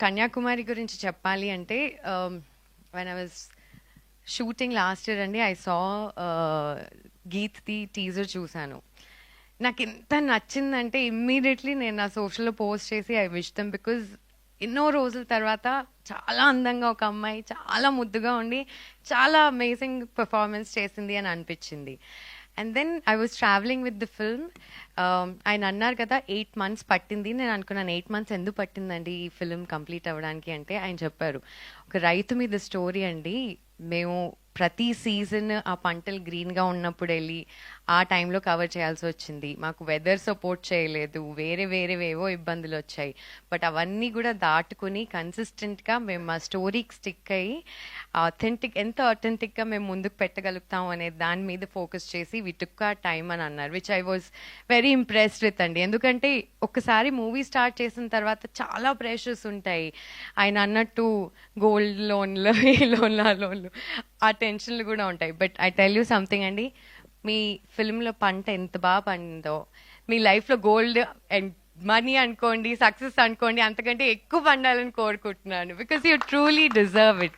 కన్యాకుమారి గురించి చెప్పాలి అంటే when I was shooting last year అండి ఐ సా గీత్ది టీజర్ చూశాను. నాకు ఎంత నచ్చిందంటే ఇమ్మీడియట్లీ నేను నా సోషల్లో పోస్ట్ చేసి ఐ విష్ దెమ్, బికాజ్ ఎన్నో రోజుల తర్వాత చాలా అందంగా ఒక అమ్మాయి చాలా ముద్దుగా ఉండి చాలా అమేజింగ్ పర్ఫార్మెన్స్ చేసింది అని అనిపించింది. And then I was travelling with the film. ఆయన అన్నారు కదా 8 months పట్టింది. నేను అనుకున్నాను 8 months ఎందుకు పట్టిందండి ఈ ఫిల్మ్ కంప్లీట్ అవ్వడానికి అంటే, ఆయన చెప్పారు ఒక రైతు మీద స్టోరీ అండి, మేము ప్రతి సీజన్ ఆ పంటలు గ్రీన్గా ఉన్నప్పుడు వెళ్ళి ఆ టైంలో కవర్ చేయాల్సి వచ్చింది. మాకు వెదర్ సపోర్ట్ చేయలేదు, వేరేవేవో ఇబ్బందులు వచ్చాయి. బట్ అవన్నీ కూడా దాటుకుని కన్సిస్టెంట్గా మేము మా స్టోరీకి స్టిక్ అయ్యి ఎంత ఆథెంటిక్గా మేము ముందుకు పెట్టగలుగుతాం అనే దాని మీద ఫోకస్ చేసి వి టుక్ ఆ టైమ్ అని అన్నారు, which I was very impressed with అండి. ఎందుకంటే ఒక్కసారి మూవీ స్టార్ట్ చేసిన తర్వాత చాలా ప్రెషర్స్ ఉంటాయి. ఆయన అన్నట్టు గోల్డ్ లోన్లు, ఈ లోన్లు, ఆ లోన్లు, ఆ టెన్షన్లు కూడా ఉంటాయి. But I tell you something అండి, మీ ఫిల్మ్లో పంట ఎంత బాగా పండిందో మీ లైఫ్లో గోల్డ్ అండ్ మనీ అనుకోండి, సక్సెస్ అనుకోండి, అంతకంటే ఎక్కువ పండాలని కోరుకుంటున్నాను. Because you truly deserve it.